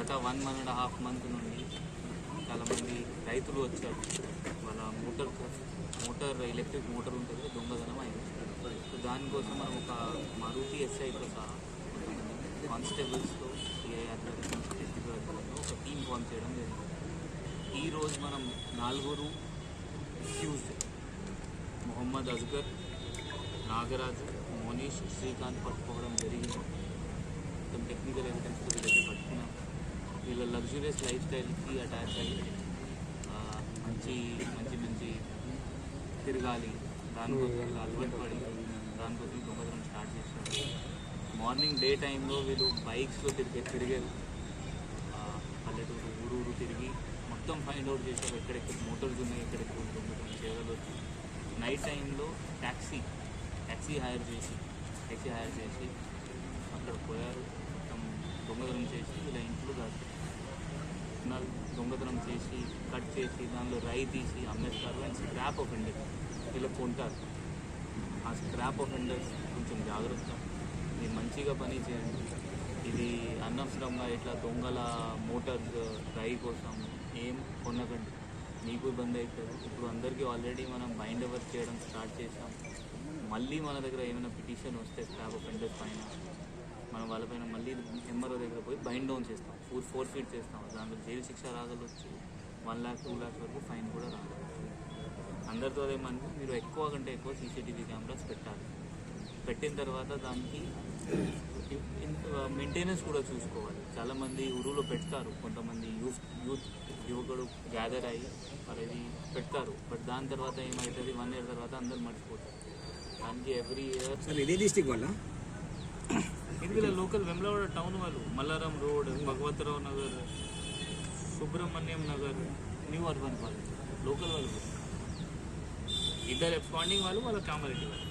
గత 1.5 month నుండి చాలామంది రైతులు వచ్చారు. వాళ్ళ మోటార్ ఎలక్ట్రిక్ మోటార్ ఉంటుంది, దొంగతనం అయింది. సో దానికోసం మనం ఒక మారుతి ఎస్ఐతో సహా కొంతమంది కానిస్టేబుల్స్తో సిఐ ఆధ్వర్యంలో ఎస్పీ ఆధ్వర్యంలో ఒక టీం ఫామ్ చేయడం జరిగింది. ఈరోజు మనం 4 అక్యూజ్డ్ మొహమ్మద్ అస్గర్, నాగరాజు, మోనీష్, శ్రీకాంత్ పట్టుకోవడం జరిగింది. మొత్తం టెక్నికల్ ఎవిడెన్స్ వీళ్ళైతే పట్టుకున్నాం. వీళ్ళ లగ్జూరియస్ లైఫ్ స్టైల్కి అటాచ్ అయ్యి మంచి తిరగాలి, దానికోసం వీళ్ళు అలవాటు పడి దానికోసం దొంగతనం స్టార్ట్ చేశారు. మార్నింగ్ డే టైంలో వీళ్ళు బైక్స్లో తిరిగారు, పల్లెటూరు ఊరు తిరిగి మొత్తం ఫైండ్ అవుట్ చేశారు ఎక్కడెక్కడ మోటార్స్ ఉన్నాయి, ఎక్కడెక్కడ దొంగతనం చేయగలవచ్చు. నైట్ టైంలో ట్యాక్సీ హైర్ చేసి అక్కడ పోయారు. మొత్తం దొంగతనం చేసి వీళ్ళ ఇంట్లో దొంగతనం చేసి కట్ చేసి దానిలో రై తీసి అమ్మేస్తారు. అండ్ స్క్రాప్ ఆఫెండర్స్ వీళ్ళకి కొంటారు. ఆ స్క్రాప్ ఆఫెండర్స్ కొంచెం జాగ్రత్త, మీరు మంచిగా పని చేయండి. ఇది అనవసరంగా ఇట్లా దొంగల మోటార్స్ రై కోసం ఏం కొనకండి, మీకు ఇబ్బంది అవుతుంది. ఇప్పుడు అందరికీ ఆల్రెడీ మనం బైండ్ ఓవర్ చేయడం స్టార్ట్ చేసాం. మళ్ళీ మన దగ్గర ఏమైనా పిటిషన్ వస్తే స్క్రాప్ ఆఫెండర్స్ పైన మనం వాళ్ళపైన మళ్ళీ ఎంఆర్ఓ దగ్గర పోయి బైండ్ డౌన్ చేస్తాం, ఫోర్ఫీట్ చేస్తాం. దాంట్లో జైలు శిక్ష రాగలవచ్చు, 1 lakh 2 lakhs వరకు ఫైన్ కూడా రాగలవచ్చు. అందరితో అదేమని మీరు ఎక్కువ కంటే ఎక్కువ సీసీటీవీ కెమెరాస్ పెట్టాలి. పెట్టిన తర్వాత దానికి మెయింటెనెన్స్ కూడా చూసుకోవాలి. చాలామంది ఊరులో పెడతారు, కొంతమంది యువకుడు గ్యాదర్ అయ్యి అది పెడతారు. బట్ దాని తర్వాత ఏమవుతుంది, 1 year తర్వాత అందరు మర్చిపోతారు. దానికి ఎవ్రీ ఇయర్ ఇదే డిస్ట్రిక్ట్ వల్ల ఇది లోకల్ వెమ్లవాడ టౌన్ వాళ్ళు, Mallaram road, Bhagavatharao Nagar, Subrahmanyam Nagar, new urban college local వాళ్ళు. ఇద్దరు ఎక్స్పాండింగ్ వాళ్ళు, వాళ్ళ కామారెడ్డి వాళ్ళు.